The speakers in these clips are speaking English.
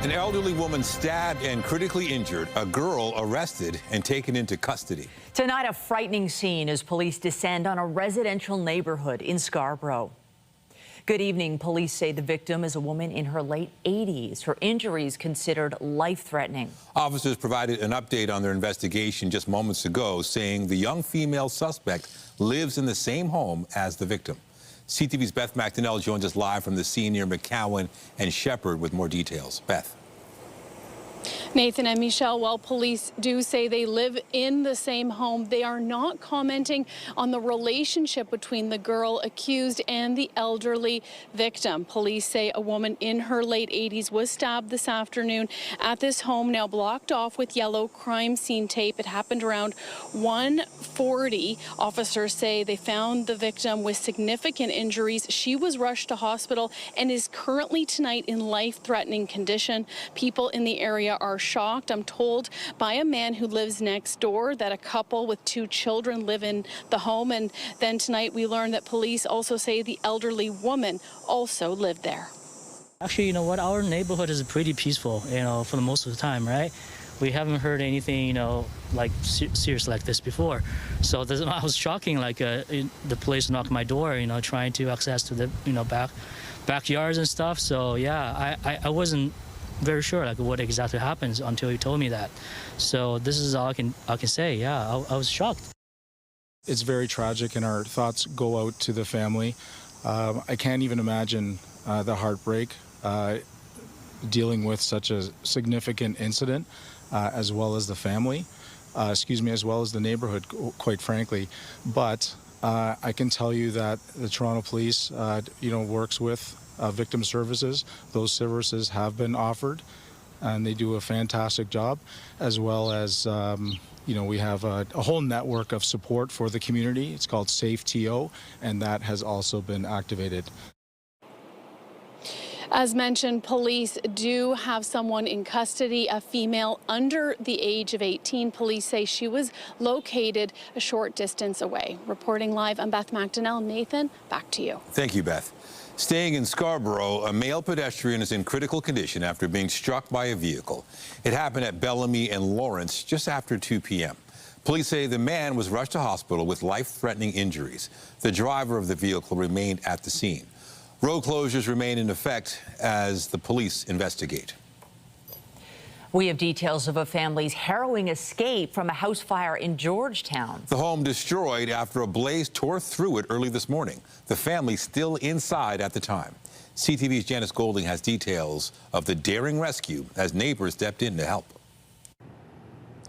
An elderly woman stabbed and critically injured, a girl arrested and taken into custody. Tonight, a frightening scene as police descend on a residential neighborhood in Scarborough. Good evening. Police say the victim is a woman in her late 80s. Her injuries considered life-threatening. Officers provided an update on their investigation just moments ago, saying the young female suspect lives in the same home as the victim. CTV's Beth McDonnell joins us live from the scene near McCowan and Shepherd with more details. Beth. Nathan and Michelle, while police do say they live in the same home, they are not commenting on the relationship between the girl accused and the elderly victim. Police say a woman in her late 80s was stabbed this afternoon at this home, now blocked off with yellow crime scene tape. It happened around 1:40. Officers say they found the victim with significant injuries. She was rushed to hospital and is currently tonight in life-threatening condition. People in the area are shocked. I'm told by a man who lives next door that a couple with 2 children live in the home. And then tonight we learned that police also say the elderly woman also lived there. Actually, you know what? Our neighborhood is pretty peaceful, for the most of the time, right? We haven't heard anything, like serious like this before. So I was shocking, the police knocked my door, trying to access to the, backyards and stuff. So yeah, I wasn't very sure what exactly happens until you told me that. So this is all I can say. Yeah, I was shocked. It's very tragic, and our thoughts go out to the family. I can't even imagine the heartbreak dealing with such a significant incident, as well as the family, as well as the neighborhood, quite frankly. But I can tell you that the Toronto Police, works with victim services. Those services have been offered, and they do a fantastic job, as well as, we have a whole network of support for the community. It's called Safe T.O, and that has also been activated. As mentioned, police do have someone in custody, a female under the age of 18. Police say she was located a short distance away. Reporting live, I'm Beth McDonnell. Nathan, back to you. Thank you, Beth. Staying in Scarborough, a male pedestrian is in critical condition after being struck by a vehicle. It happened at Bellamy and Lawrence just after 2 p.m. Police say the man was rushed to hospital with life-threatening injuries. The driver of the vehicle remained at the scene. Road closures remain in effect as the police investigate. We have details of a family's harrowing escape from a house fire in Georgetown. The home destroyed after a blaze tore through it early this morning. The family still inside at the time. CTV's Janice Golding has details of the daring rescue as neighbors stepped in to help.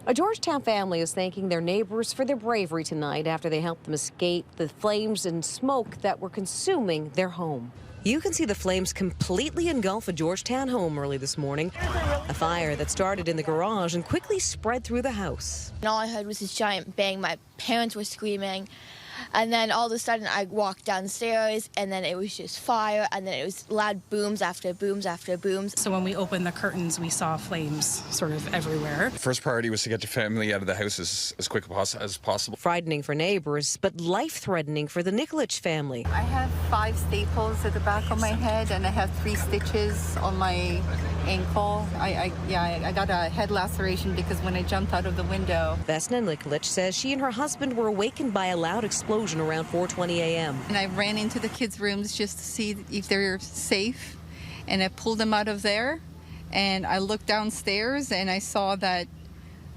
A Georgetown family is thanking their neighbors for their bravery tonight after they helped them escape the flames and smoke that were consuming their home. You can see the flames completely engulf a Georgetown home early this morning. A fire that started in the garage and quickly spread through the house. And all I heard was this giant bang. My parents were screaming. And then all of a sudden I walked downstairs, and then it was just fire, and then it was loud booms after booms after booms. So when we opened the curtains, we saw flames sort of everywhere. The first priority was to get the family out of the house as quick as possible. Frightening for neighbors, but life-threatening for the Nikolic family. I have 5 staples at the back of my head, and I have 3 stitches on my ankle. I got a head laceration because when I jumped out of the window. Vesna Nikolic says she and her husband were awakened by a loud explosion around 4:20 a.m. And I ran into the kids' rooms just to see if they're safe, and I pulled them out of there, and I looked downstairs and I saw that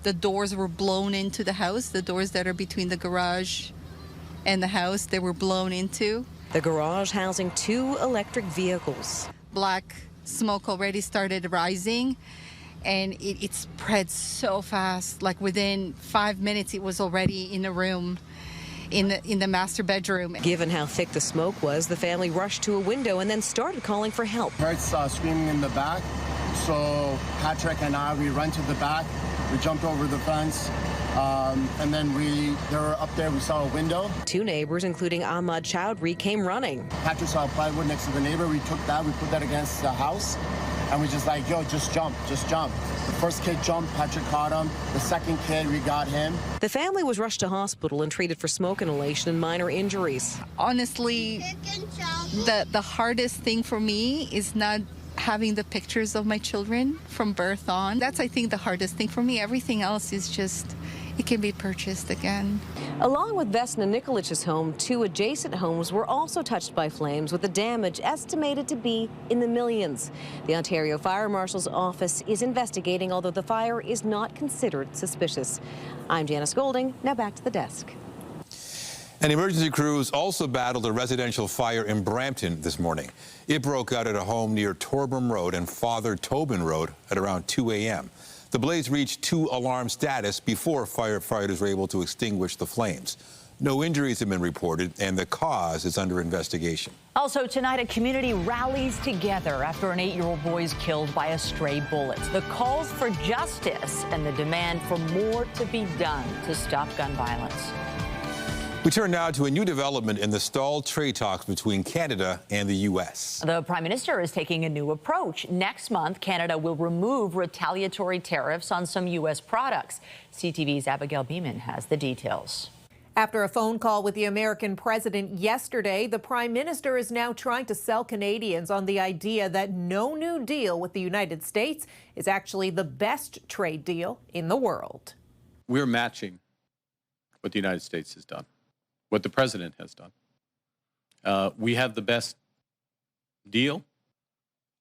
the doors were blown into the house. The doors that are between the garage and the house, they were blown into. The garage housing 2 electric vehicles. Black smoke already started rising, and it spread so fast. Like within 5 minutes, it was already in a room, in the master bedroom. Given how thick the smoke was, the family rushed to a window and then started calling for help. Heard screaming in the back, so Patrick and I, we ran to the back. We jumped over the fence, and then they were up there. We saw a window. 2 neighbors, including Ahmad Chowdhury, came running. Patrick saw a plywood next to the neighbor. We took that, we put that against the house, and we just like, yo, just jump, just jump. The first kid jumped, Patrick caught him. The second kid, we got him. The family was rushed to hospital and treated for smoke inhalation and minor injuries. Honestly, the hardest thing for me is not having the pictures of my children from birth on. That's, I think, the hardest thing for me. Everything else is just, it can be purchased again. Along with Vesna Nikolich's home, 2 adjacent homes were also touched by flames, with the damage estimated to be in the millions. The Ontario Fire Marshal's office is investigating, although the fire is not considered suspicious. I'm Janice Golding. Now back to the desk. And emergency crews also battled a residential fire in Brampton this morning. It broke out at a home near Torbram Road and Father Tobin Road at around 2 a.m. The blaze reached 2-alarm status before firefighters were able to extinguish the flames. No injuries have been reported, and the cause is under investigation. Also tonight, a community rallies together after an 8-year-old boy is killed by a stray bullet. The calls for justice and the demand for more to be done to stop gun violence. We turn now to a new development in the stalled trade talks between Canada and the U.S. The Prime Minister is taking a new approach. Next month, Canada will remove retaliatory tariffs on some U.S. products. CTV's Abigail Beeman has the details. After a phone call with the American president yesterday, the Prime Minister is now trying to sell Canadians on the idea that no new deal with the United States is actually the best trade deal in the world. We're matching what the United States has done, what the president has done. We have the best deal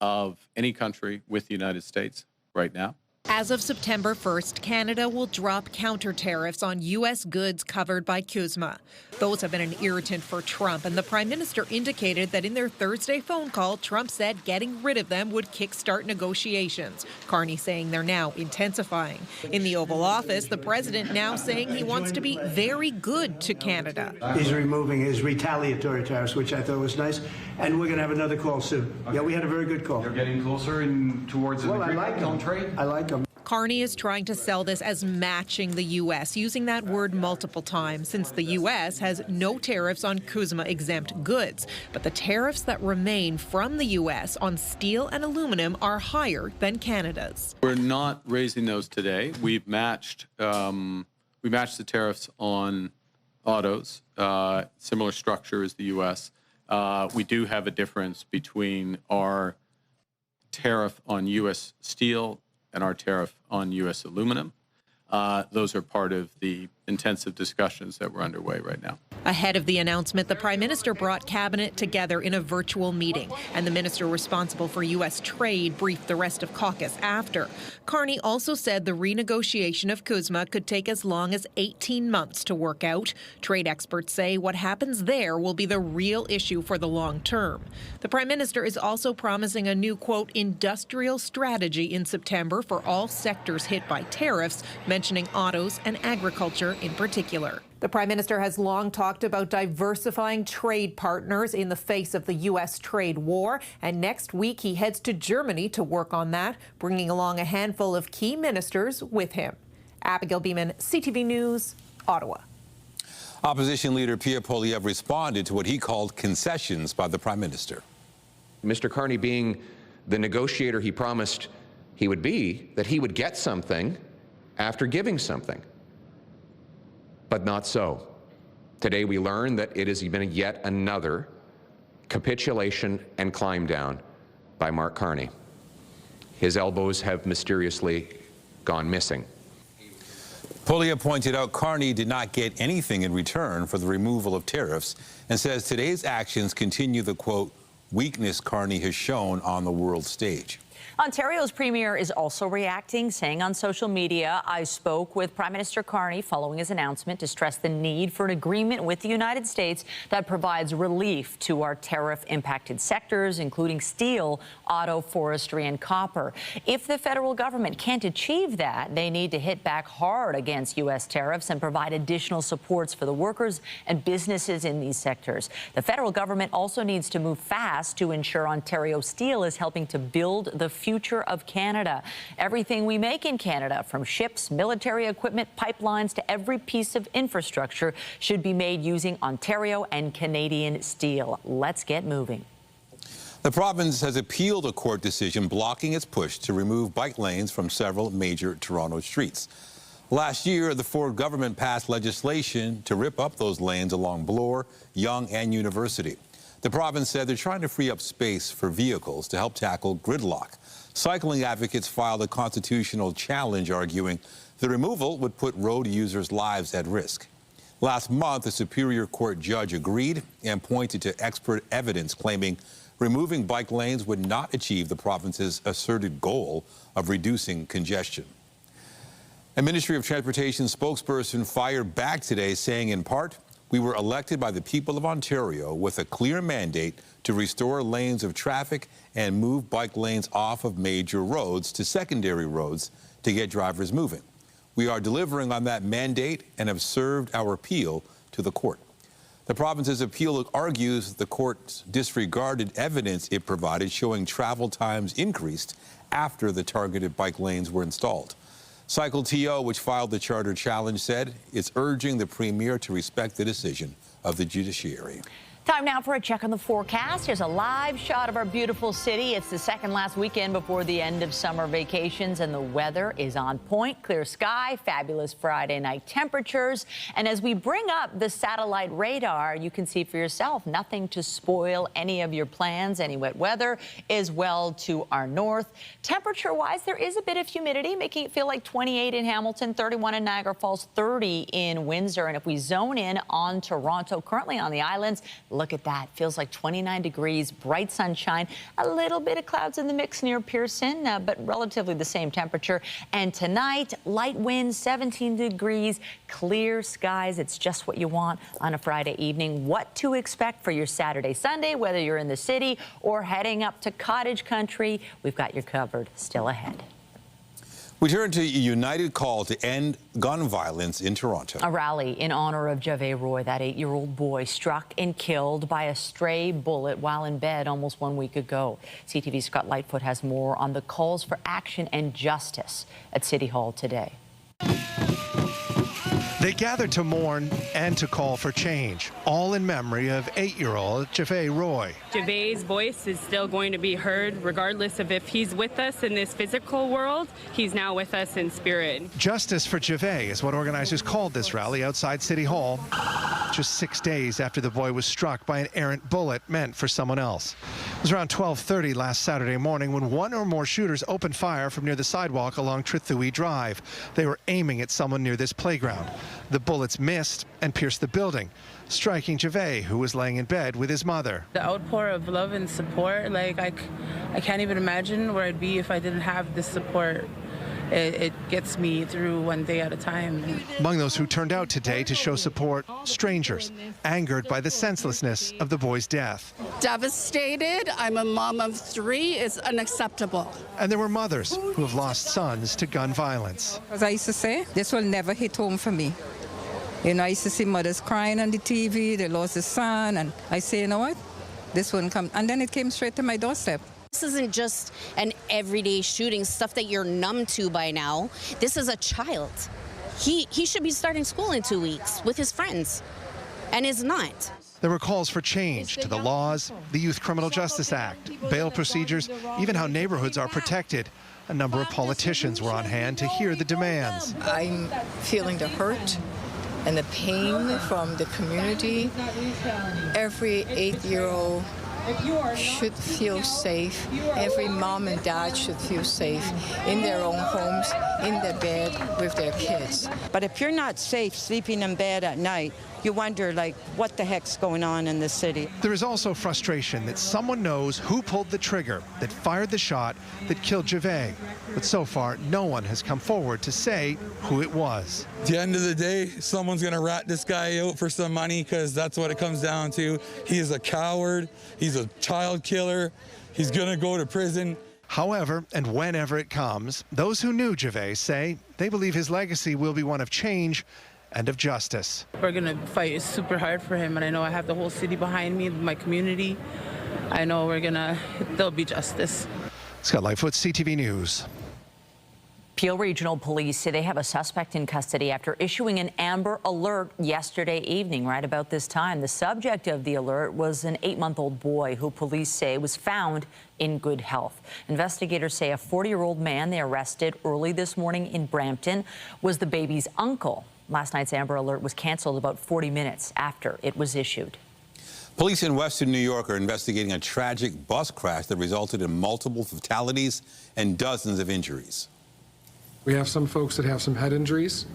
of any country with the United States right now. As of September 1st, Canada will drop counter tariffs on U.S. goods covered by CUSMA. Those have been an irritant for Trump, and the Prime Minister indicated that in their Thursday phone call, Trump said getting rid of them would kickstart negotiations. Carney saying they're now intensifying. In the Oval Office, the president now saying he wants to be very good to Canada. He's removing his retaliatory tariffs, which I thought was nice, and we're going to have another call soon. Yeah, we had a very good call. You're getting closer towards an agreement on trade? I like them. Carney is trying to sell this as matching the U.S., using that word multiple times, since the U.S. has no tariffs on CUSMA-exempt goods. But the tariffs that remain from the U.S. on steel and aluminum are higher than Canada's. We're not raising those today. We've matched the tariffs on autos, similar structure as the U.S. We do have a difference between our tariff on U.S. steel and our tariff on U.S. aluminum. Those are part of the intensive discussions that we're underway right now. Ahead of the announcement, the Prime Minister brought cabinet together in a virtual meeting, and the minister responsible for U.S. trade briefed the rest of caucus after. Carney also said the renegotiation of CUSMA could take as long as 18 months to work out. Trade experts say what happens there will be the real issue for the long term. The Prime Minister is also promising a new, quote, industrial strategy in September for all sectors hit by tariffs, mentioning autos and agriculture in particular. The Prime Minister has long talked about diversifying trade partners in the face of the U.S. trade war, and next week he heads to Germany to work on that, bringing along a handful of key ministers with him. Abigail Beeman, CTV News, Ottawa. Opposition leader Pierre Poilievre responded to what he called concessions by the Prime Minister. Mr. Carney being the negotiator he promised he would be, that he would get something after giving something. But not so. Today we learned that it has been yet another capitulation and climb down by Mark Carney. His elbows have mysteriously gone missing. Poilievre pointed out Carney did not get anything in return for the removal of tariffs and says today's actions continue the, quote, weakness Carney has shown on the world stage. Ontario's premier is also reacting, saying on social media, I spoke with Prime Minister Carney following his announcement to stress the need for an agreement with the United States that provides relief to our tariff-impacted sectors, including steel, auto, forestry, and copper. If the federal government can't achieve that, they need to hit back hard against U.S. tariffs and provide additional supports for the workers and businesses in these sectors. The federal government also needs to move fast to ensure Ontario Steel is helping to build the future of Canada. Everything we make in Canada, from ships, military equipment, pipelines to every piece of infrastructure, should be made using Ontario and Canadian steel. Let's get moving. The province has appealed a court decision blocking its push to remove bike lanes from several major Toronto streets. Last year, the Ford government passed legislation to rip up those lanes along Bloor, Yonge, and University. The province said they're trying to free up space for vehicles to help tackle gridlock. Cycling advocates filed a constitutional challenge arguing the removal would put road users' lives at risk. Last month, a Superior Court judge agreed and pointed to expert evidence claiming removing bike lanes would not achieve the province's asserted goal of reducing congestion. A Ministry of Transportation spokesperson fired back today, saying in part, "We were elected by the people of Ontario with a clear mandate to restore lanes of traffic and move bike lanes off of major roads to secondary roads to get drivers moving. We are delivering on that mandate and have served our appeal to the court." The province's appeal argues the court disregarded evidence it provided showing travel times increased after the targeted bike lanes were installed. Cycle T.O, which filed the charter challenge, said it's urging the Premier to respect the decision of the judiciary. Time now for a check on the forecast. Here's a live shot of our beautiful city. It's the second last weekend before the end of summer vacations, and the weather is on point. Clear sky, fabulous Friday night temperatures. And as we bring up the satellite radar, you can see for yourself, nothing to spoil any of your plans. Any wet weather is well to our north. Temperature-wise, there is a bit of humidity, making it feel like 28 in Hamilton, 31 in Niagara Falls, 30 in Windsor. And if we zone in on Toronto, currently on the islands, look at that. Feels like 29 degrees, bright sunshine, a little bit of clouds in the mix near Pearson, but relatively the same temperature. And tonight, light winds, 17 degrees, clear skies. It's just what you want on a Friday evening. What to expect for your Saturday, Sunday, whether you're in the city or heading up to cottage country, we've got you covered. Still ahead. We turn to a united call to end gun violence in Toronto. A rally in honor of Javé Roy, that 8-year-old boy struck and killed by a stray bullet while in bed almost 1 week ago. CTV's Scott Lightfoot has more on the calls for action and justice at City Hall today. They gathered to mourn and to call for change, all in memory of 8-year-old Javé Roy. Javé's voice is still going to be heard regardless of if he's with us in this physical world. He's now with us in spirit. Justice for Javé is what organizers called this rally outside City Hall, just 6 days after the boy was struck by an errant bullet meant for someone else. It was around 12:30 last Saturday morning when one or more shooters opened fire from near the sidewalk along Trithui Drive. They were aiming at someone near this playground. The bullets missed and pierced the building, striking Javé, who was laying in bed with his mother. The outpour of love and support, like I can't even imagine where I'd be if I didn't have this support. It gets me through one day at a time. Among those who turned out today to show support, strangers, angered by the senselessness of the boy's death. Devastated. I'm a mom of 3. It's unacceptable. And there were mothers who have lost sons to gun violence. As I used to say, this will never hit home for me. You know, I used to see mothers crying on the TV, they lost a son, and I say, you know what, this wouldn't come. And then it came straight to my doorstep. This isn't just an everyday shooting, stuff that you're numb to by now. This is a child. He should be starting school in 2 weeks with his friends, and is not. There were calls for change to the laws, the Youth Criminal Justice Act, bail procedures, even how neighborhoods are protected. A number of politicians were on hand to hear the demands. I'm feeling the hurt and the pain from the community. Every 8-year-old should feel safe. Every mom and dad should feel safe in their own homes, in their bed with their kids. But if you're not safe sleeping in bed at night, you wonder, like, what the heck's going on in the city? There is also frustration that someone knows who pulled the trigger that fired the shot that killed Javé. But so far, no one has come forward to say who it was. At the end of the day, someone's going to rat this guy out for some money, because that's what it comes down to. He is a coward. He's a child killer. He's going to go to prison. However, and whenever it comes, those who knew Javé say they believe his legacy will be one of change and of justice. We're going to fight super hard for him, and I know I have the whole city behind me, my community. I know there'll be justice. Scott Lightfoot, CTV News. Peel Regional Police say they have a suspect in custody after issuing an Amber Alert yesterday evening, right about this time. The subject of the alert was an 8-month-old boy who police say was found in good health. Investigators say a 40-year-old man they arrested early this morning in Brampton was the baby's uncle. Last night's Amber Alert was canceled about 40 minutes after it was issued. Police in Western New York are investigating a tragic bus crash that resulted in multiple fatalities and dozens of injuries. We have some folks that have some head injuries.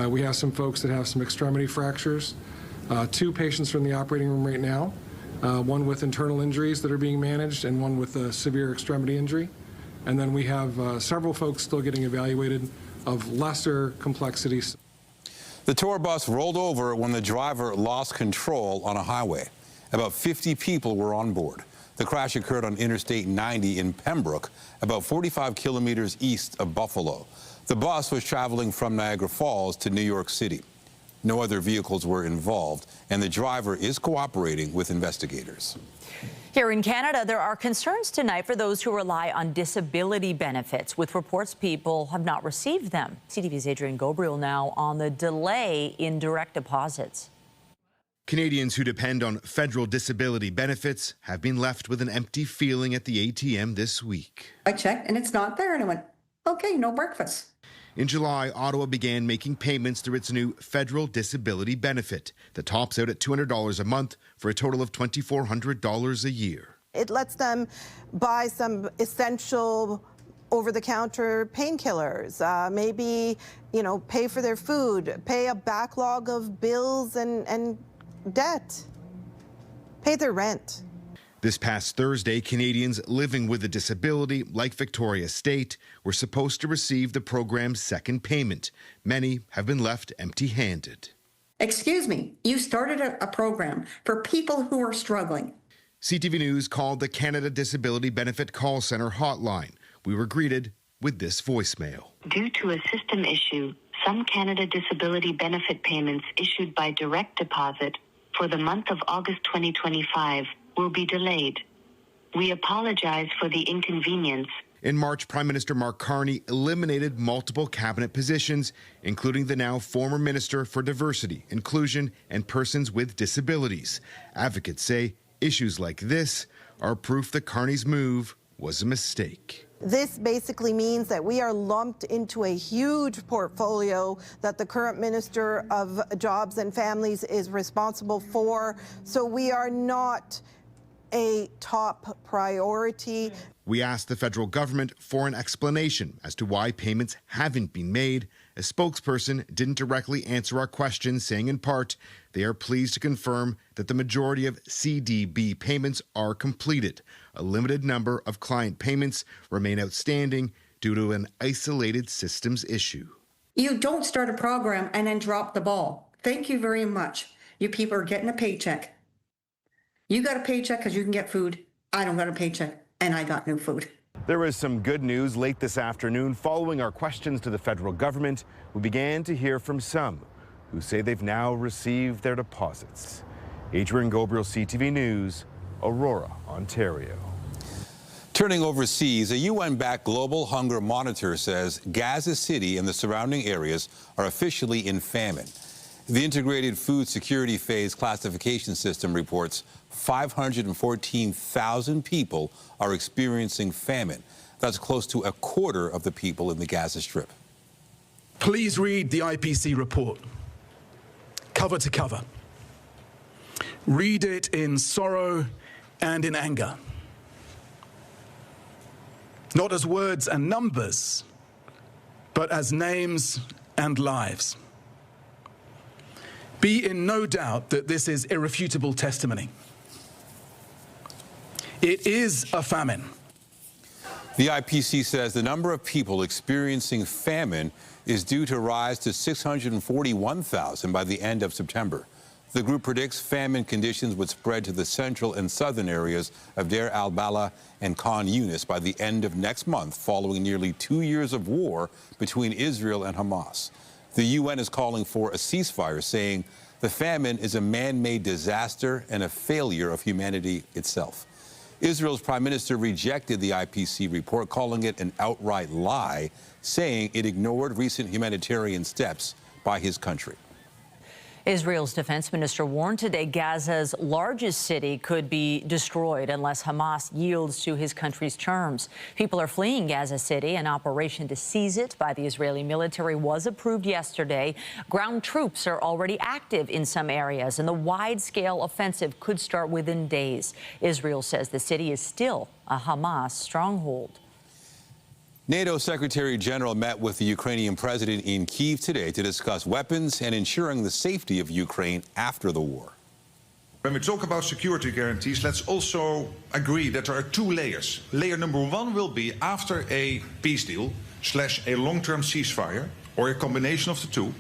We have some folks that have some extremity fractures. 2 patients are in the operating room right now, one with internal injuries that are being managed and one with a severe extremity injury. And then we have several folks still getting evaluated of lesser complexities. The tour bus rolled over when the driver lost control on a highway. About 50 people were on board. The crash occurred on Interstate 90 in Pembroke, about 45 kilometers east of Buffalo. The bus was traveling from Niagara Falls to New York City. No other vehicles were involved, and the driver is cooperating with investigators. Here in Canada, there are concerns tonight for those who rely on disability benefits, with reports people have not received them. CTV's Adrian Gobriel now on the delay in direct deposits. Canadians who depend on federal disability benefits have been left with an empty feeling at the ATM this week. I checked and it's not there, and I went, okay, no breakfast. In July, Ottawa began making payments through its new federal disability benefit that tops out at $200 a month for a total of $2,400 a year. It lets them buy some essential over-the-counter painkillers, maybe, pay for their food, pay a backlog of bills and debt, pay their rent. This past Thursday, Canadians living with a disability, like Victoria State, were supposed to receive the program's second payment. Many have been left empty-handed. Excuse me, you started a program for people who are struggling. CTV News called the Canada Disability Benefit Call Centre hotline. We were greeted with this voicemail. Due to a system issue, some Canada Disability Benefit payments issued by direct deposit for the month of August 2025 will be delayed. We apologize for the inconvenience. In March, Prime Minister Mark Carney eliminated multiple cabinet positions, including the now former Minister for Diversity, Inclusion, and Persons with Disabilities. Advocates say issues like this are proof that Carney's move was a mistake. This basically means that we are lumped into a huge portfolio that the current Minister of Jobs and Families is responsible for. So we are not a top priority. We asked the federal government for an explanation as to why payments haven't been made. A spokesperson didn't directly answer our question, saying in part, they are pleased to confirm that the majority of CDB payments are completed. A limited number of client payments remain outstanding due to an isolated systems issue. You don't start a program and then drop the ball. Thank you very much. You people are getting a paycheck. You got a paycheck because you can get food. I don't got a paycheck, and I got no food. There was some good news late this afternoon. Following our questions to the federal government, we began to hear from some who say they've now received their deposits. Adrian Gobriel, CTV News, Aurora, Ontario. Turning overseas, a UN-backed global hunger monitor says Gaza City and the surrounding areas are officially in famine. The Integrated Food Security Phase Classification System reports 514,000 people are experiencing famine. That's close to a quarter of the people in the Gaza Strip. Please read the IPC report, cover to cover. Read it in sorrow and in anger. Not as words and numbers, but as names and lives. Be in no doubt that this is irrefutable testimony. It is a famine. The IPC says the number of people experiencing famine is due to rise to 641,000 by the end of September. The group predicts famine conditions would spread to the central and southern areas of Deir al-Balah and Khan Yunis by the end of next month, following nearly 2 years of war between Israel and Hamas. The UN is calling for a ceasefire, saying the famine is a man-made disaster and a failure of humanity itself. Israel's prime minister rejected the IPC report, calling it an outright lie, saying it ignored recent humanitarian steps by his country. Israel's defense minister warned today Gaza's largest city could be destroyed unless Hamas yields to his country's terms. People are fleeing Gaza City. An operation to seize it by the Israeli military was approved yesterday. Ground troops are already active in some areas, and the wide-scale offensive could start within days. Israel says the city is still a Hamas stronghold. NATO Secretary General met with the Ukrainian president in Kyiv today to discuss weapons and ensuring the safety of Ukraine after the war. When we talk about security guarantees, let's also agree that there are two layers. Layer number one will be after a peace deal / a long-term ceasefire, or a combination of the two.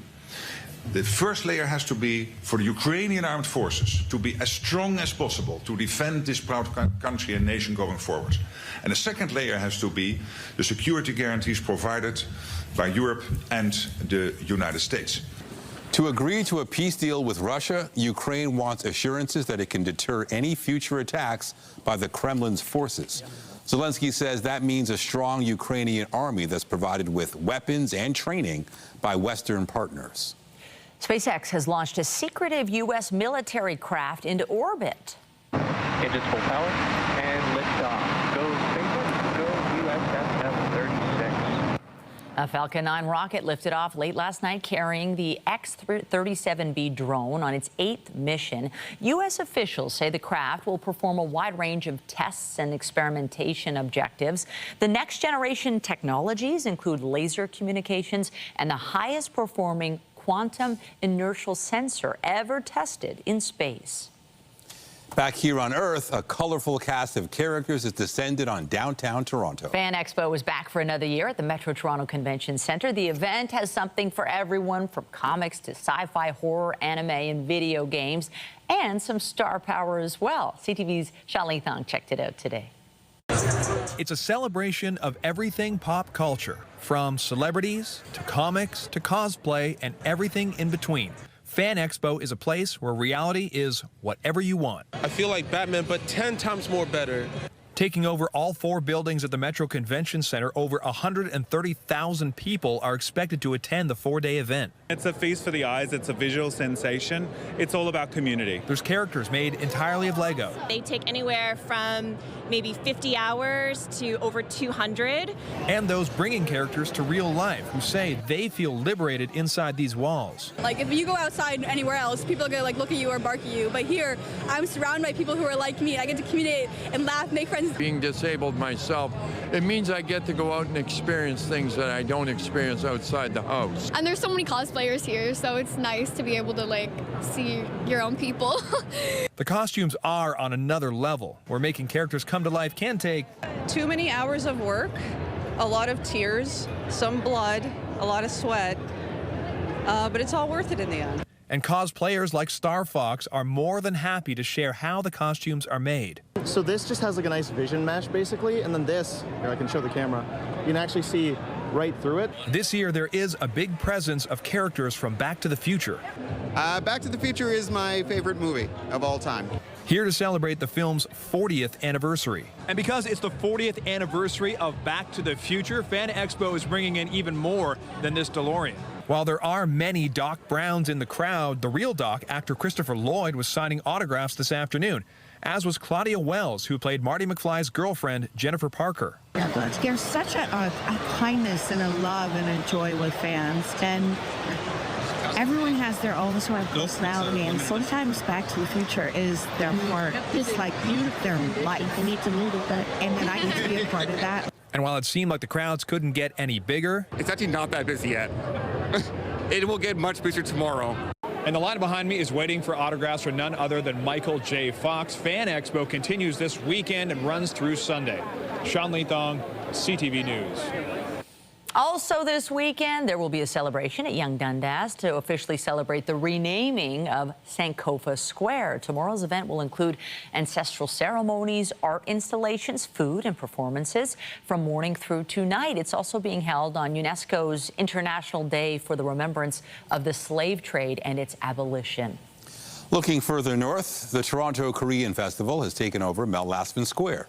The first layer has to be for the Ukrainian armed forces to be as strong as possible to defend this proud country and nation going forward. And the second layer has to be the security guarantees provided by Europe and the United States. To agree to a peace deal with Russia, Ukraine wants assurances that it can deter any future attacks by the Kremlin's forces. Zelensky says that means a strong Ukrainian army that's provided with weapons and training by Western partners. SpaceX has launched a secretive U.S. military craft into orbit. Engines full power and liftoff. Go SpaceX, go USS-36. A Falcon 9 rocket lifted off late last night carrying the X-37B drone on its 8th mission. U.S. officials say the craft will perform a wide range of tests and experimentation objectives. The next generation technologies include laser communications and the highest performing quantum inertial sensor ever tested in space. Back here on Earth, a colorful cast of characters has descended on downtown Toronto. Fan Expo is back for another year at the Metro Toronto Convention Centre. The event has something for everyone, from comics to sci-fi, horror, anime, and video games, and some star power as well. CTV's Charlie Thong checked it out today. It's a celebration of everything pop culture, from celebrities to comics to cosplay and everything in between. Fan Expo is a place where reality is whatever you want. I feel like Batman, but 10 times more better. Taking over all 4 buildings at the Metro Convention Center, over 130,000 people are expected to attend the 4-day event. It's a feast for the eyes. It's a visual sensation. It's all about community. There's characters made entirely of Lego. They take anywhere from maybe 50 hours to over 200. And those bringing characters to real life who say they feel liberated inside these walls. Like if you go outside anywhere else, people are gonna look at you or bark at you. But here, I'm surrounded by people who are like me. I get to communicate and laugh, make friends. Being disabled myself, it means I get to go out and experience things that I don't experience outside the house. And there's so many cosplayers here, so it's nice to be able to see your own people. The costumes are on another level, where making characters come to life can take too many hours of work, a lot of tears, some blood, a lot of sweat, but it's all worth it in the end. And cosplayers like Star Fox are more than happy to share how the costumes are made. So this just has a nice vision mesh basically, and then this, here I can show the camera, you can actually see right through it. This year there is a big presence of characters from Back to the Future. Back to the Future is my favorite movie of all time. Here to celebrate the film's 40th anniversary. And because it's the 40th anniversary of Back to the Future, Fan Expo is bringing in even more than this DeLorean. While there are many Doc Browns in the crowd, the real Doc, actor Christopher Lloyd, was signing autographs this afternoon, as was Claudia Wells, who played Marty McFly's girlfriend, Jennifer Parker. There's such a kindness and a love and a joy with fans, and everyone has their own sort of personality, and sometimes Back to the Future is their heart. It's like their life. They need to move with it, and then I get to be a part of that. And while it seemed like the crowds couldn't get any bigger, it's actually not that busy yet. It will get much busier tomorrow. And the line behind me is waiting for autographs for none other than Michael J. Fox. Fan Expo continues this weekend and runs through Sunday. Sean Lee Thong, CTV News. Also this weekend, there will be a celebration at Yonge Dundas to officially celebrate the renaming of Sankofa Square. Tomorrow's event will include ancestral ceremonies, art installations, food and performances from morning through to night. It's also being held on UNESCO's International Day for the Remembrance of the Slave Trade and its abolition. Looking further north, the Toronto Korean Festival has taken over Mel Lastman Square.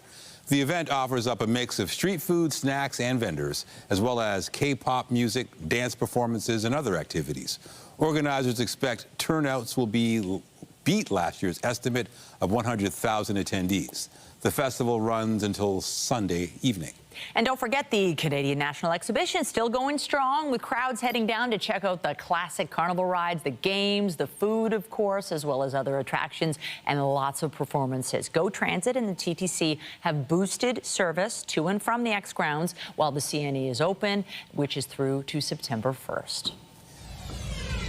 The event offers up a mix of street food, snacks, and vendors, as well as K-pop music, dance performances, and other activities. Organizers expect turnouts will beat last year's estimate of 100,000 attendees. The festival runs until Sunday evening. And don't forget, the Canadian National Exhibition is still going strong, with crowds heading down to check out the classic carnival rides, the games, the food, of course, as well as other attractions and lots of performances. GO Transit and the TTC have boosted service to and from the X grounds while the CNE is open, which is through to September 1st.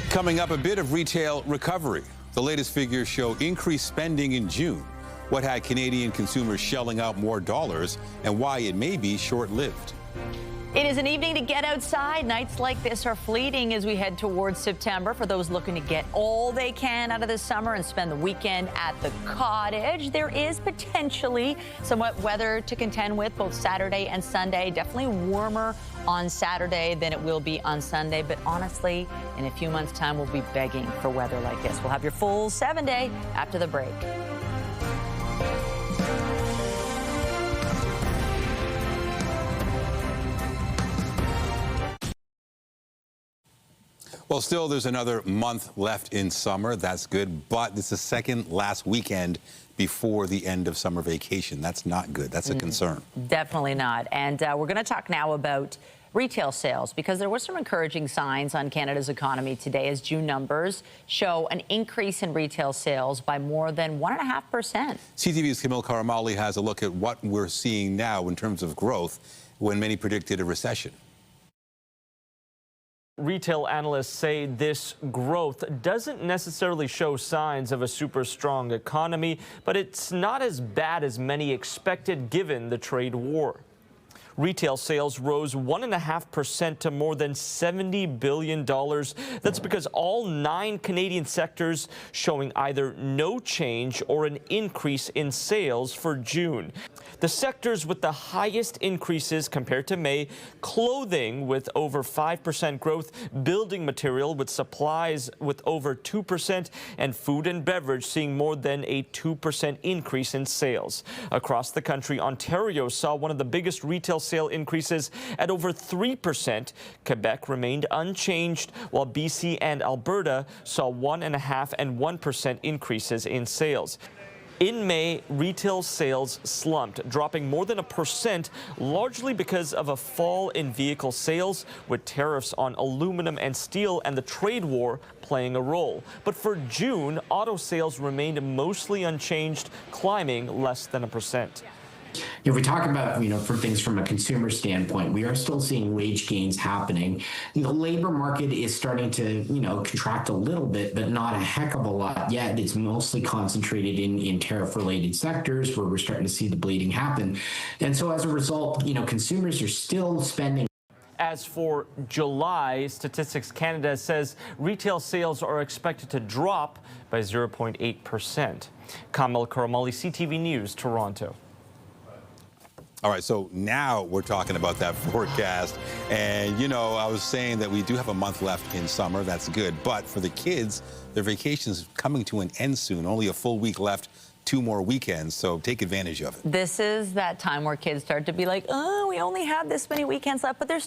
Coming up, a bit of retail recovery. The latest figures show increased spending in June. What had Canadian consumers shelling out more dollars and why it may be short-lived. It is an evening to get outside. Nights like this are fleeting as we head towards September. For those looking to get all they can out of the summer and spend the weekend at the cottage, there is potentially somewhat weather to contend with both Saturday and Sunday. Definitely warmer on Saturday than it will be on Sunday. But honestly, in a few months' time, we'll be begging for weather like this. We'll have your full 7-day after the break. Well, still, there's another month left in summer. That's good, but it's the second last weekend before the end of summer vacation. That's not good. That's a concern. Definitely not. And we're going to talk now about retail sales, because there were some encouraging signs on Canada's economy today as June numbers show an increase in retail sales by more than 1.5%. CTV's Camille Karamali has a look at what we're seeing now in terms of growth when many predicted a recession. Retail analysts say this growth doesn't necessarily show signs of a super strong economy, but it's not as bad as many expected given the trade war. Retail sales rose 1.5% to more than $70 billion. That's because all 9 Canadian sectors showing either no change or an increase in sales for June. The sectors with the highest increases compared to May: clothing with over 5% growth, building material with supplies with over 2%, and food and beverage seeing more than a 2% increase in sales. Across the country, Ontario saw one of the biggest retail sale increases at over 3%. Quebec remained unchanged, while BC and Alberta saw 1.5% and 1% increases in sales. In May, retail sales slumped, dropping more than 1%, largely because of a fall in vehicle sales, with tariffs on aluminum and steel and the trade war playing a role. But for June, auto sales remained mostly unchanged, climbing less than 1%. If we talk about, for things from a consumer standpoint, we are still seeing wage gains happening. The labor market is starting to, contract a little bit, but not a heck of a lot yet. It's mostly concentrated in tariff-related sectors where we're starting to see the bleeding happen. And so as a result, consumers are still spending. As for July, Statistics Canada says retail sales are expected to drop by 0.8%. Kamil Karamali, CTV News, Toronto. All right, so now we're talking about that forecast. And, I was saying that we do have a month left in summer. That's good. But for the kids, their vacation's coming to an end soon. Only a full week left, 2 more weekends. So take advantage of it. This is that time where kids start to be like, oh, we only have this many weekends left. But there's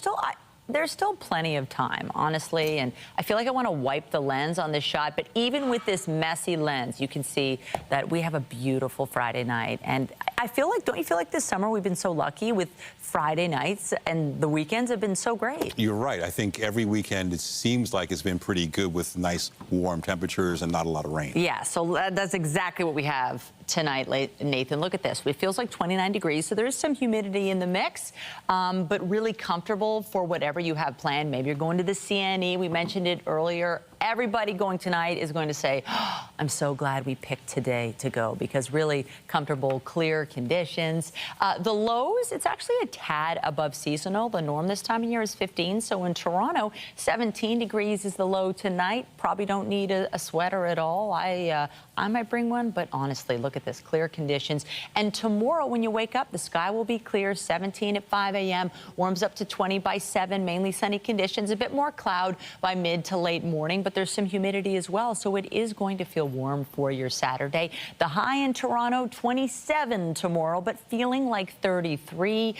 still plenty of time, honestly, and I feel like I want to wipe the lens on this shot, but even with this messy lens, you can see that we have a beautiful Friday night. And I feel like, don't you feel like this summer we've been so lucky with Friday nights, and the weekends have been so great? You're right. I think every weekend it seems like it's been pretty good with nice warm temperatures and not a lot of rain. Yeah, so that's exactly what we have tonight, Nathan. Look at this. It feels like 29 degrees, so there is some humidity in the mix, but really comfortable for whatever you have planned. Maybe you're going to the CNE. We mentioned it earlier. Everybody going tonight is going to say, oh, I'm so glad we picked today to go, because really comfortable, clear conditions. The lows, it's actually a tad above seasonal. The norm this time of year is 15. So in Toronto, 17 degrees is the low tonight. Probably don't need a sweater at all. I might bring one, but honestly, look at this, clear conditions. And tomorrow when you wake up, the sky will be clear, 17 at 5 a.m., warms up to 20 by 7, mainly sunny conditions, a bit more cloud by mid to late morning, but there's some humidity as well, so it is going to feel warm for your Saturday. The high in Toronto, 27 tomorrow, but feeling like 33.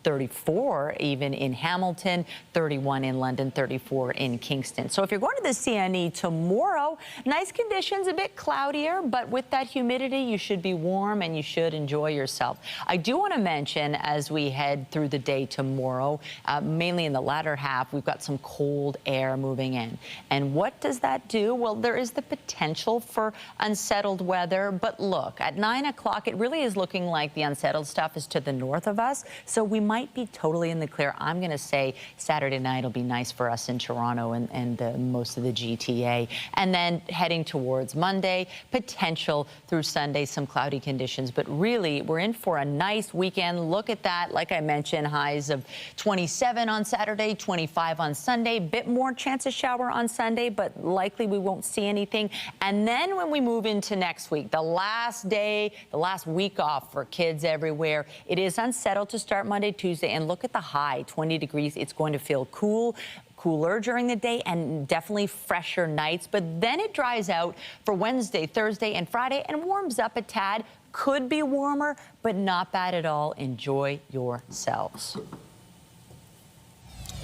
34 even in Hamilton, 31 in London, 34 in Kingston. So if you're going to the CNE tomorrow, nice conditions, a bit cloudier, but with that humidity, you should be warm and you should enjoy yourself. I do want to mention as we head through the day tomorrow, mainly in the latter half, we've got some cold air moving in. And what does that do? Well, there is the potential for unsettled weather, but look, at 9 o'clock, it really is looking like the unsettled stuff is to the north of us, so we might be totally in the clear. I'm going to say Saturday night will be nice for us in Toronto and most of the GTA. And then heading towards Monday, potential through Sunday, some cloudy conditions, but really we're in for a nice weekend. Look at that. Like I mentioned, highs of 27 on Saturday, 25 on Sunday, bit more chance of shower on Sunday, but likely we won't see anything. And then when we move into next week, the last day, the last week off for kids everywhere, it is unsettled to start Monday, Tuesday, and look at the high, 20 degrees. It's going to feel cooler during the day and definitely fresher nights, but then it dries out for Wednesday, Thursday, and Friday and warms up a tad. Could be warmer, but not bad at all. Enjoy yourselves.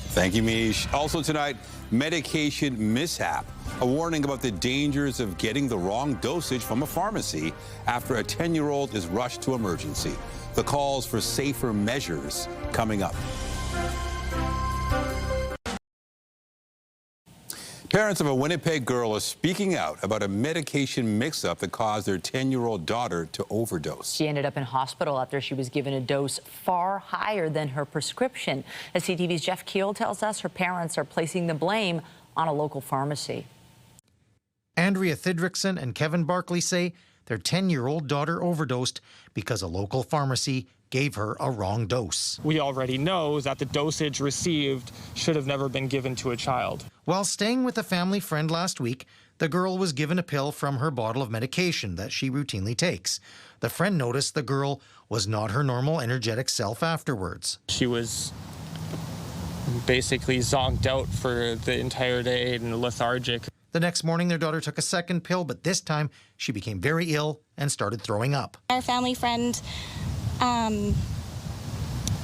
Thank you, Mish. Also tonight, medication mishap. A warning about the dangers of getting the wrong dosage from a pharmacy after a 10-year-old is rushed to emergency. The calls for safer measures coming up. Parents of a Winnipeg girl are speaking out about a medication mix-up that caused their 10-year-old daughter to overdose. She ended up in hospital after she was given a dose far higher than her prescription. As CTV's Jeff Keel tells us, her parents are placing the blame on a local pharmacy. Andrea Thidrickson and Kevin Barkley say their 10-year-old daughter overdosed because a local pharmacy gave her a wrong dose. We already know that the dosage received should have never been given to a child. While staying with a family friend last week, the girl was given a pill from her bottle of medication that she routinely takes. The friend noticed the girl was not her normal energetic self afterwards. She was basically zonked out for the entire day and lethargic. The next morning, their daughter took a second pill, but this time she became very ill and started throwing up. Our family friend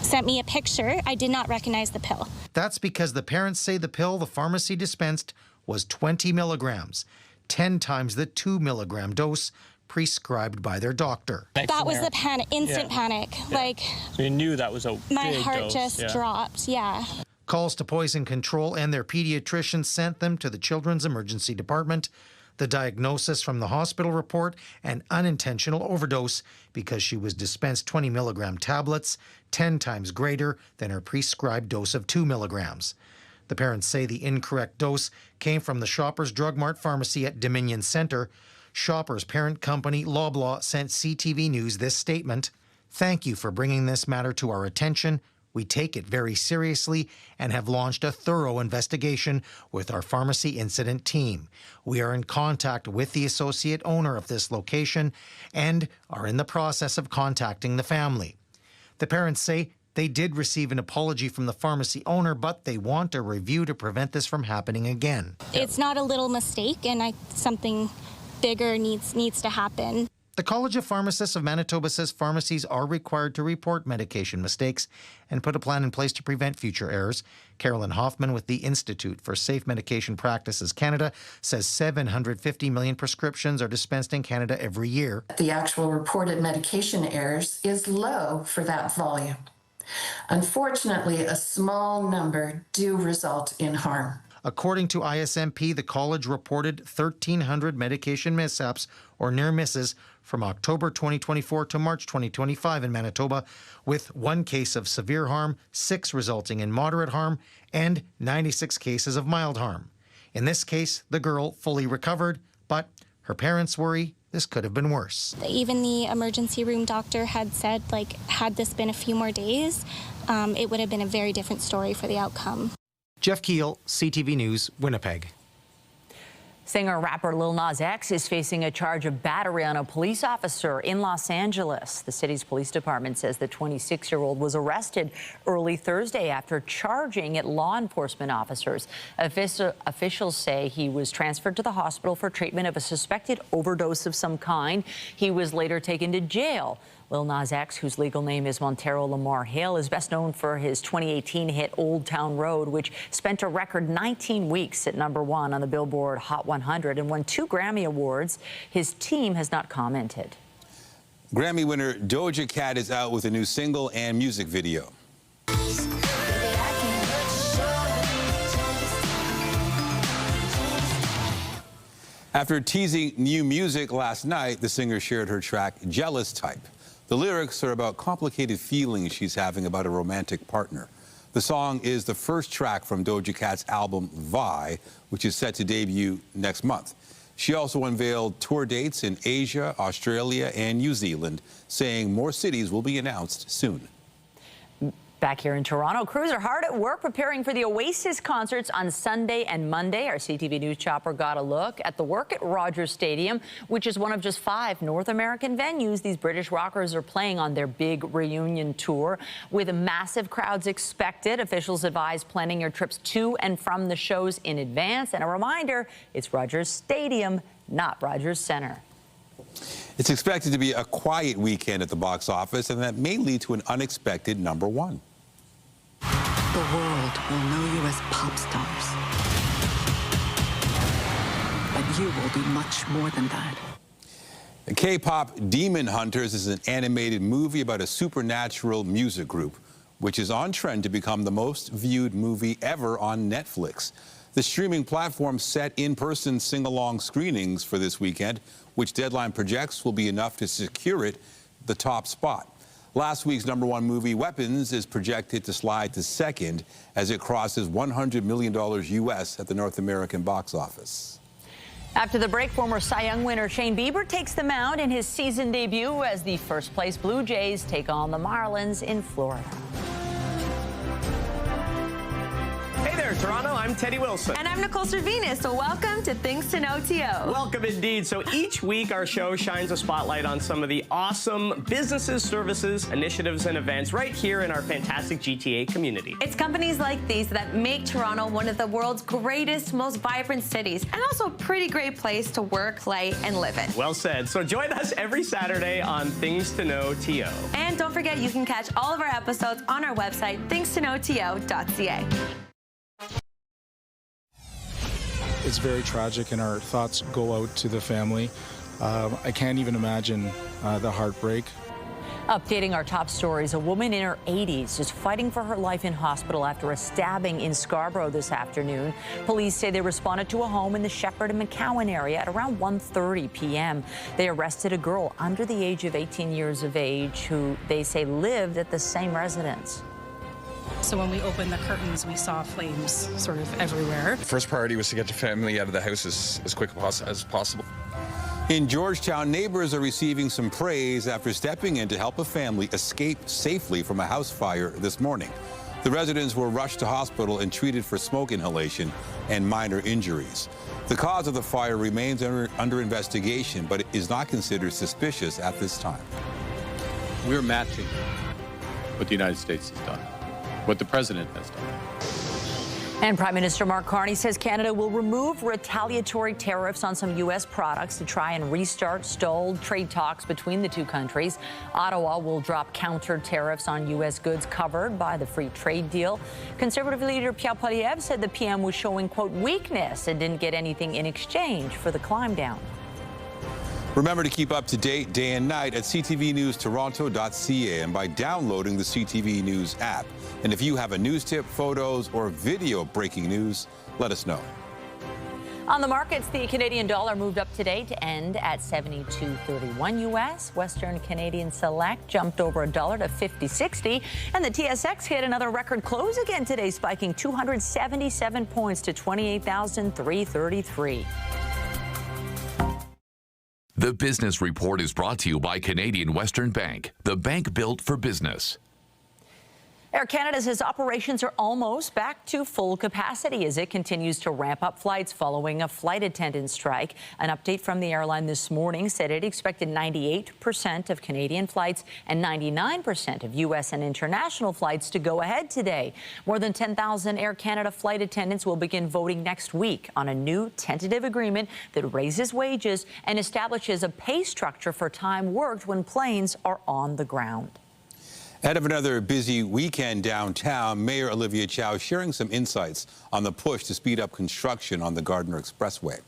sent me a picture. I did not recognize the pill. That's because the parents say the pill the pharmacy dispensed was 20 milligrams, 10 times the 2 milligram dose prescribed by their doctor. That was the panic, instant panic. Yeah. Like, so you knew that was a my big heart dose. just dropped. Yeah. Calls to poison control and their pediatrician sent them to the Children's Emergency Department. The diagnosis from the hospital report, an unintentional overdose because she was dispensed 20 milligram tablets, 10 times greater than her prescribed dose of 2 milligrams. The parents say the incorrect dose came from the Shoppers Drug Mart pharmacy at Dominion Centre. Shoppers' parent company, Loblaw, sent CTV News this statement. "Thank you for bringing this matter to our attention. We take it very seriously and have launched a thorough investigation with our pharmacy incident team. We are in contact with the associate owner of this location and are in the process of contacting the family." The parents say they did receive an apology from the pharmacy owner, but they want a review to prevent this from happening again. It's not a little mistake, and something bigger needs to happen. The College of Pharmacists of Manitoba says pharmacies are required to report medication mistakes and put a plan in place to prevent future errors. Carolyn Hoffman with the Institute for Safe Medication Practices Canada says 750 million prescriptions are dispensed in Canada every year. The actual reported medication errors is low for that volume. Unfortunately, a small number do result in harm. According to ISMP, the college reported 1,300 medication mishaps or near misses from October 2024 to March 2025 in Manitoba, with 1 case of severe harm, 6 resulting in moderate harm, and 96 cases of mild harm. In this case, the girl fully recovered, but her parents worry this could have been worse. Even the emergency room doctor had said, had this been a few more days, it would have been a very different story for the outcome. Jeff Keel, CTV News, Winnipeg. Singer-rapper Lil Nas X is facing a charge of battery on a police officer in Los Angeles. The city's police department says the 26-year-old was arrested early Thursday after charging at law enforcement officers. Officials say he was transferred to the hospital for treatment of a suspected overdose of some kind. He was later taken to jail. Lil Nas X, whose legal name is Montero Lamar Hill, is best known for his 2018 hit Old Town Road, which spent a record 19 weeks at #1 on the Billboard Hot 100 and won 2 Grammy Awards. His team has not commented. Grammy winner Doja Cat is out with a new single and music video. After teasing new music last night, the singer shared her track, Jealous Type. The lyrics are about complicated feelings she's having about a romantic partner. The song is the first track from Doja Cat's album, Vi, which is set to debut next month. She also unveiled tour dates in Asia, Australia, and New Zealand, saying more cities will be announced soon. Back here in Toronto, crews are hard at work preparing for the Oasis concerts on Sunday and Monday. Our CTV News chopper got a look at the work at Rogers Stadium, which is one of just 5 North American venues these British rockers are playing on their big reunion tour. With massive crowds expected, officials advise planning your trips to and from the shows in advance. And a reminder, it's Rogers Stadium, not Rogers Centre. It's expected to be a quiet weekend at the box office, and that may lead to an unexpected #1. The world will know you as pop stars. But you will be much more than that. K-pop Demon Hunters is an animated movie about a supernatural music group, which is on trend to become the most viewed movie ever on Netflix. The streaming platform set in-person sing-along screenings for this weekend, which Deadline projects will be enough to secure it the top spot. Last week's #1 movie, Weapons, is projected to slide to second as it crosses $100 million US at the North American box office. After the break, former Cy Young winner Shane Bieber takes the mound in his season debut as the first-place Blue Jays take on the Marlins in Florida. Hey there, Toronto. I'm Teddy Wilson. And I'm Nicole Servinas, so welcome to Things to Know T.O. Welcome indeed. So each week our show shines a spotlight on some of the awesome businesses, services, initiatives, and events right here in our fantastic GTA community. It's companies like these that make Toronto one of the world's greatest, most vibrant cities, and also a pretty great place to work, play, and live in. Well said. So join us every Saturday on Things to Know T.O. And don't forget, you can catch all of our episodes on our website, thingstoknowto.ca. It's very tragic, and our thoughts go out to the family. I can't even imagine the heartbreak. Updating our top stories, a woman in her 80s is fighting for her life in hospital after a stabbing in Scarborough this afternoon. Police say they responded to a home in the Shepherd and McCowan area at around 1:30 p.m. They arrested a girl under the age of 18 years of age who they say lived at the same residence. So when we opened the curtains, we saw flames sort of everywhere. The first priority was to get the family out of the house as quick as possible. In Georgetown, neighbors are receiving some praise after stepping in to help a family escape safely from a house fire this morning. The residents were rushed to hospital and treated for smoke inhalation and minor injuries. The cause of the fire remains under investigation, but it is not considered suspicious at this time. We're matching what the United States has done, what the president has done. And Prime Minister Mark Carney says Canada will remove retaliatory tariffs on some U.S. products to try and restart stalled trade talks between the two countries. Ottawa will drop counter tariffs on U.S. goods covered by the free trade deal. Conservative leader Pierre Poilievre said the PM was showing, quote, weakness and didn't get anything in exchange for the climb down. Remember to keep up to date day and night at ctvnewstoronto.ca and by downloading the CTV News app. And if you have a news tip, photos, or video breaking news, let us know. On the markets, the Canadian dollar moved up today to end at 72.31 U.S. Western Canadian Select jumped over $1 to 50.60, and the TSX hit another record close again today, spiking 277 points to 28,333. The Business Report is brought to you by Canadian Western Bank, the bank built for business. Air Canada says operations are almost back to full capacity as it continues to ramp up flights following a flight attendant strike. An update from the airline this morning said it expected 98% of Canadian flights and 99% of U.S. and international flights to go ahead today. More than 10,000 Air Canada flight attendants will begin voting next week on a new tentative agreement that raises wages and establishes a pay structure for time worked when planes are on the ground. Ahead of another busy weekend downtown, Mayor Olivia Chow sharing some insights on the push to speed up construction on the Gardiner Expressway.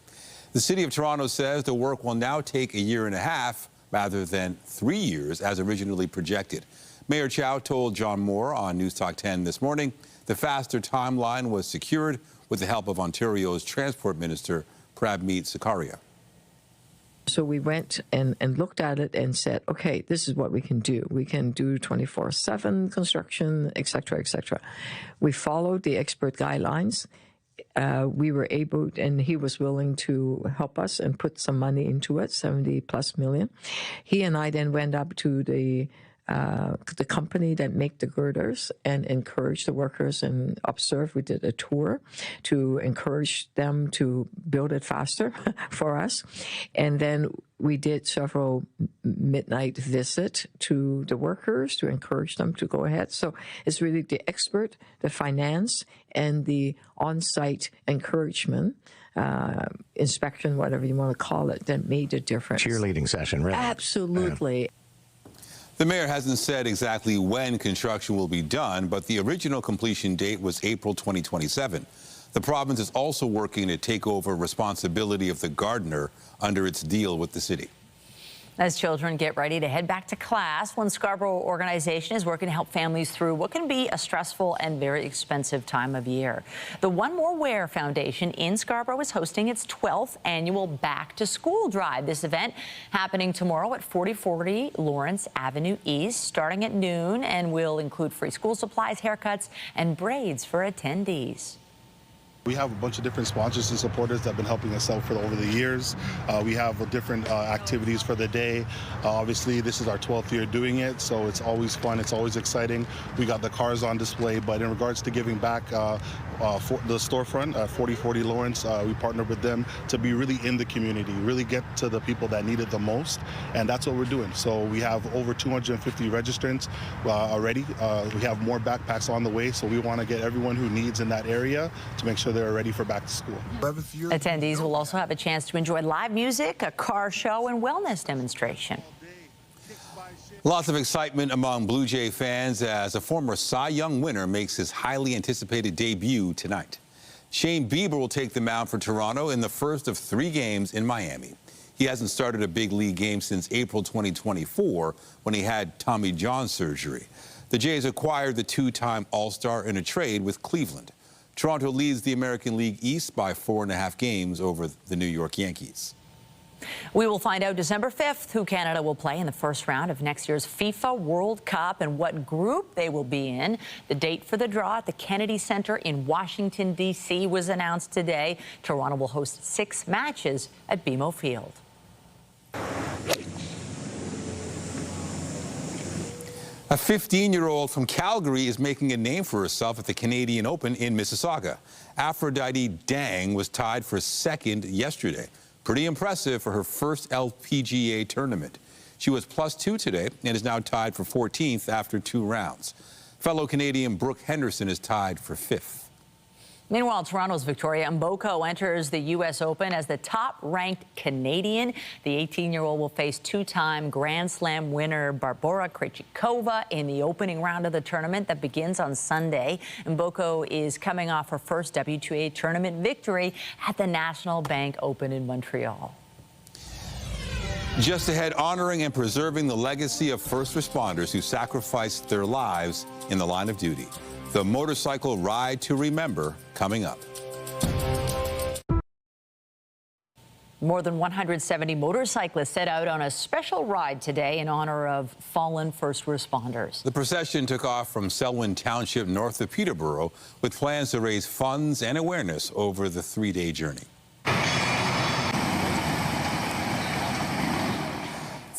The City of Toronto says the work will now take a year and a half rather than 3 years as originally projected. Mayor Chow told John Moore on News Talk 10 this morning the faster timeline was secured with the help of Ontario's Transport Minister, Prabmeet Sarkaria. So we went and looked at it and said, okay, this is what we can do. We can do 24/7 construction, et cetera, et cetera. We followed the expert guidelines. We were able, and he was willing to help us and put some money into it, 70+ million. He and I then went up to the company that make the girders and encourage the workers and observe. We did a tour to encourage them to build it faster for us. And then we did several midnight visits to the workers to encourage them to go ahead. So it's really the expert, the finance, and the on-site encouragement, inspection, whatever you want to call it, that made a difference. Cheerleading session, right? Absolutely. The mayor hasn't said exactly when construction will be done, but the original completion date was April 2027. The province is also working to take over responsibility of the Gardiner under its deal with the city. As children get ready to head back to class, one Scarborough organization is working to help families through what can be a stressful and very expensive time of year. The One More Wear Foundation in Scarborough is hosting its 12th annual Back to School Drive. This event happening tomorrow at 4040 Lawrence Avenue East, starting at noon, and will include free school supplies, haircuts, and braids for attendees. We have a bunch of different sponsors and supporters that have been helping us out for over the years. We have different activities for the day. Obviously, this is our 12th year doing it, so it's always fun. It's always exciting. We got the cars on display, but in regards to giving back, for the storefront at 4040 Lawrence, we partnered with them to be really in the community, really get to the people that need it the most, and that's what we're doing. So we have over 250 registrants already. We have more backpacks on the way, so we want to get everyone who needs in that area to make sure they're ready for back to school. Attendees will also have a chance to enjoy live music, a car show, and wellness demonstration. Lots of excitement among Blue Jay fans as a former Cy Young winner makes his highly anticipated debut tonight. Shane Bieber will take the mound for Toronto in the first of 3 games in Miami. He hasn't started a big league game since April 2024 when he had Tommy John surgery. The Jays acquired the 2-time All-Star in a trade with Cleveland. Toronto leads the American League East by 4.5 games over the New York Yankees. We will find out December 5th who Canada will play in the first round of next year's FIFA World Cup and what group they will be in. The date for the draw at the Kennedy Center in Washington, D.C. was announced today. Toronto will host 6 matches at BMO Field. A 15-year-old from Calgary is making a name for herself at the Canadian Open in Mississauga. Aphrodite Dang was tied for second yesterday. Pretty impressive for her first LPGA tournament. She was +2 today and is now tied for 14th after 2 rounds. Fellow Canadian Brooke Henderson is tied for 5th. Meanwhile, Toronto's Victoria Mboko enters the U.S. Open as the top-ranked Canadian. The 18-year-old will face 2-time Grand Slam winner Barbora Krejcikova in the opening round of the tournament that begins on Sunday. Mboko is coming off her first WTA tournament victory at the National Bank Open in Montreal. Just ahead, honoring and preserving the legacy of first responders who sacrificed their lives in the line of duty. The motorcycle ride to remember coming up. More than 170 motorcyclists set out on a special ride today in honor of fallen first responders. The procession took off from Selwyn Township north of Peterborough with plans to raise funds and awareness over the 3-day journey.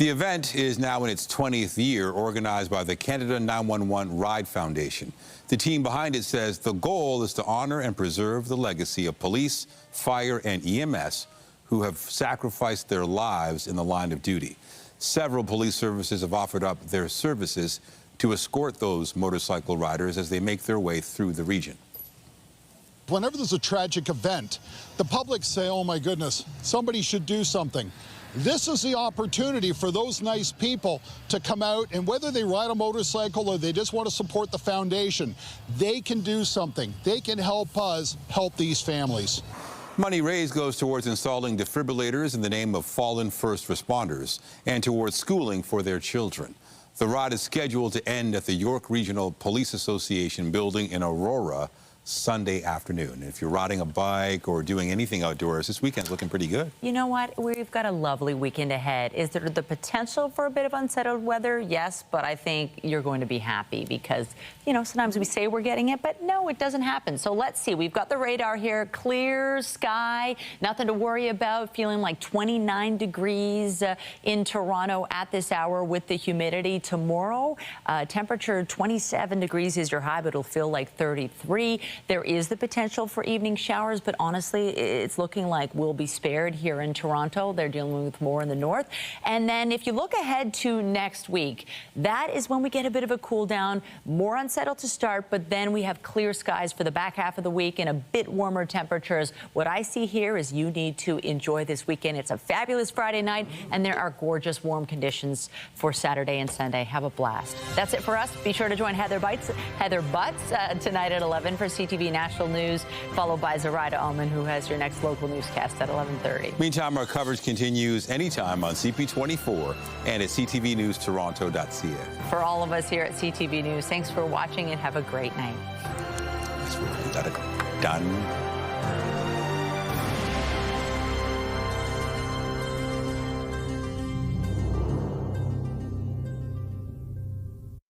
The event is now in its 20th year, organized by the Canada 911 Ride Foundation. The team behind it says the goal is to honor and preserve the legacy of police, fire, and EMS who have sacrificed their lives in the line of duty. Several police services have offered up their services to escort those motorcycle riders as they make their way through the region. Whenever there's a tragic event, the public say, oh my goodness, somebody should do something. This is the opportunity for those nice people to come out, and whether they ride a motorcycle or they just want to support the foundation, they can do something. They can help us help these families. Money raised goes towards installing defibrillators in the name of fallen first responders and towards schooling for their children. The ride is scheduled to end at the York Regional Police Association building in Aurora Sunday afternoon. If you're riding a bike or doing anything outdoors, this weekend's looking pretty good. You know what? We've got a lovely weekend ahead. Is there the potential for a bit of unsettled weather? Yes, but I think you're going to be happy because, you know, sometimes we say we're getting it, but no, it doesn't happen. So let's see. We've got the radar here. Clear sky, nothing to worry about. Feeling like 29 degrees in Toronto at this hour with the humidity. Tomorrow, temperature 27 degrees is your high, but it'll feel like 33. There is the potential for evening showers, but honestly, it's looking like we'll be spared here in Toronto. They're dealing with more in the north. And then if you look ahead to next week, that is when we get a bit of a cool down, more unsettled to start, but then we have clear skies for the back half of the week and a bit warmer temperatures. What I see here is you need to enjoy this weekend. It's a fabulous Friday night, and there are gorgeous warm conditions for Saturday and Sunday. Have a blast. That's it for us. Be sure to join Heather Butts tonight at 11 for CTV National News, followed by Zoraida Ullman, who has your next local newscast at 11:30. Meantime, our coverage continues anytime on CP24 and at ctvnewstoronto.ca. For all of us here at CTV News, thanks for watching and have a great night. Done.